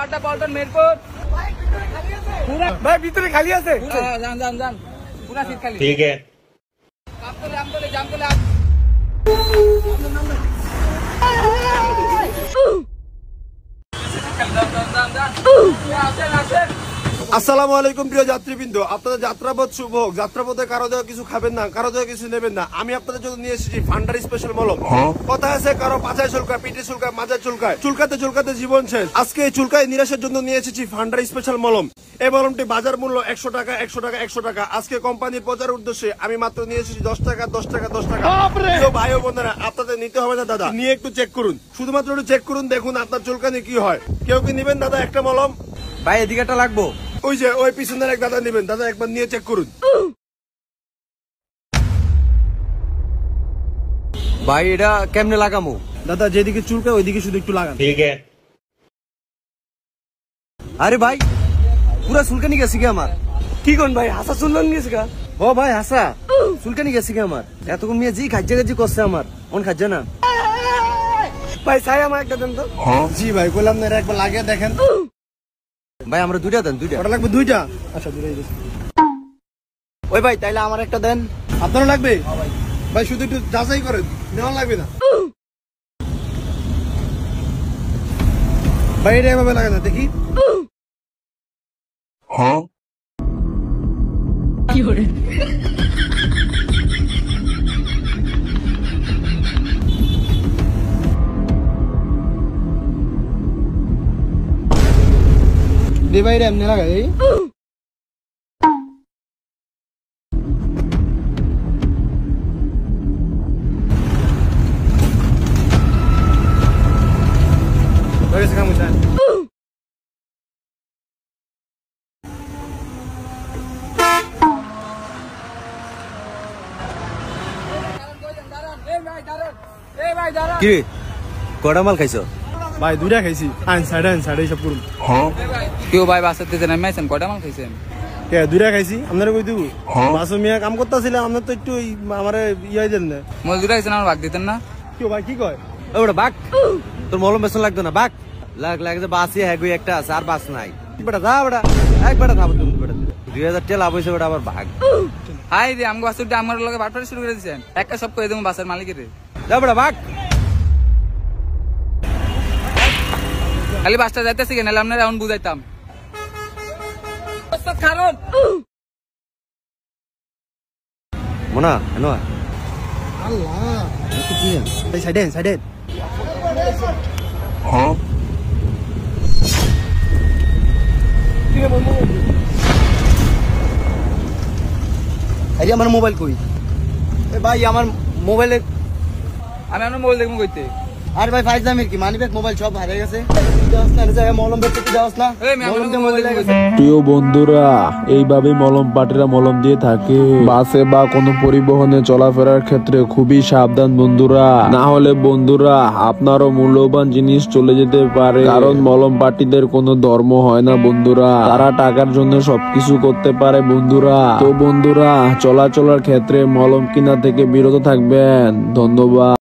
বাড্ডা পল্টন মিরপুর ভাই ভিতরে খালি আছে যান যান যান পুরা সিট খালি ठीक है আমতলে জামতলে আসসালামু আলাইকুম প্রিয় যাত্রীবৃন্দ, আপনাদের যাত্রাপথ শুভ হোক। যাত্রাপথে কারো দেওয়া কিছু খাবেন না, কারো দেওয়া কিছু নেবেন না। আমি আপনাদের জন্য নিয়ে এসেছি ফান্ডার স্পেশাল মলম। কথা আছে কারো পাছায় চুলকায়, পিঠে চুলকায়, মাজায় চুলকায়, চুলকাতে চুলকাতে জীবন শেষ। আজকে এই চুলকায় নিরাশের জন্য নিয়ে এসেছি ফান্ডার স্পেশাল মলম। এই মলমটি বাজার মূল্য 100 টাকা 100 টাকা 100 টাকা। আজকে কোম্পানির প্রচার উদ্দেশ্যে আমি মাত্র নিয়ে এসেছি 10 টাকা 10 টাকা 10 টাকা। প্রিয় ভাই ও বোনেরা, আপনাদের নিতে হবে না দাদা, নিয়ে একটু চেক করুন, শুধুমাত্র একটু চেক করুন, দেখুন আপনার চুলকানি কি হয়। কেউ কি নিবেন দাদা একটা মলম? ভাই এদিকে একটা লাগবো। ওই যে ওই পিছনের এক দাদা নেবেন, দাদা একবার নিয়ে চেক করুন। ভাই এটা কেমনে লাগামু? দাদা যেদিকে চুলকায় ওইদিকে শুধু একটু লাগান। ठीक है আরে ভাই পুরা চুলকানি গেছে কি আমার? কি কোন ভাই, হাসা চুলকানি গেছে গা? ও ভাই হাসা চুলকানি গেছে কি আমার? এতক্ষণ মেয়ে জি খাজ্জা গাজি করছে আমার, অন খাজ্জা না। ভাই চাই আমার একটা দেন তো। জি ভাই বললাম না, একবার লাগিয়ে দেখেন। ভাই আমরা দুইটা দেন, দুইটা। ওটা লাগবে দুইটা? আচ্ছা দুইটাই দিচ্ছি। ওই ভাই তাইলে আমার একটা দেন। আপনারও লাগবে? ভাই শুধু একটু যাচাই করেন, নেওয়া লাগবে না। ভাই এটা এভাবে লাগে না, দেখি। দে ভাই এমনি লাগাই। কি রে কটা মাল খাইছো? ভাই দুইটা খাইছি। সাইডে সব করুন। কেউ ভাই বাসার দিতে নামাইছেন কয়টা মাল খাইছেন? কে দুইটা খাইছি? আপনারা কই দিব? বাসু মিয়া কাম করতেছিলাম, আপনার তো একটু আমারে ইয়ে দেন না। মজদুর খাইছেন আমার ভাগ দিতেন না? কেউ ভাই কি কয়? ওটা বাক, তোর মলম বেসন লাগতো না। বাক লাগে যে বাসি হ্যাঁ একটা আছে আর বাস নাই। বেটা যা বেটা একবারে থাকো তুমি। বেটা 2000 টাকা লাভ হয়েছে বেটা, আবার ভাগ। হাই রে আমগো বাসুরটা আমার লগে বাটপাড়ি শুরু করে দিয়েছেন। একটা সব কই দেবো বাসের মালিকের। যা বেটা বাক। খালি বাসটা যাইতেছি কেন, নাহলে আপনারা এখন বুঝাইতাম। কারণ মোনা এনো আল্লাহ ভাই সাইডে আরে আমার মোবাইল কই? এ ভাই আমার মোবাইলে আমি আপনার মোবাইল দেখবো কইতে। আর ভাই ফাইজ দামের কি মানি ব্যাগ মোবাইল সব হারিয়ে গেছে। মলম বেচতে যাওয়াস না? প্রিয় বন্ধুরা, এইভাবে মলম পাটিরা মলম দিয়ে থাকে। বাসে বা কোনো পরিবহনে চলাফেরার ক্ষেত্রে খুবই সাবধান বন্ধুরা, না হলে বন্ধুরা আপনারও মূল্যবান জিনিস চলে যেতে পারে। কারণ মলম পাটিদের কোনো ধর্ম হয় না বন্ধুরা, তারা টাকার জন্য সবকিছু করতে পারে বন্ধুরা। তো বন্ধুরা চলাচলের ক্ষেত্রে মলম কিনা থেকে বিরত থাকবেন। ধন্যবাদ।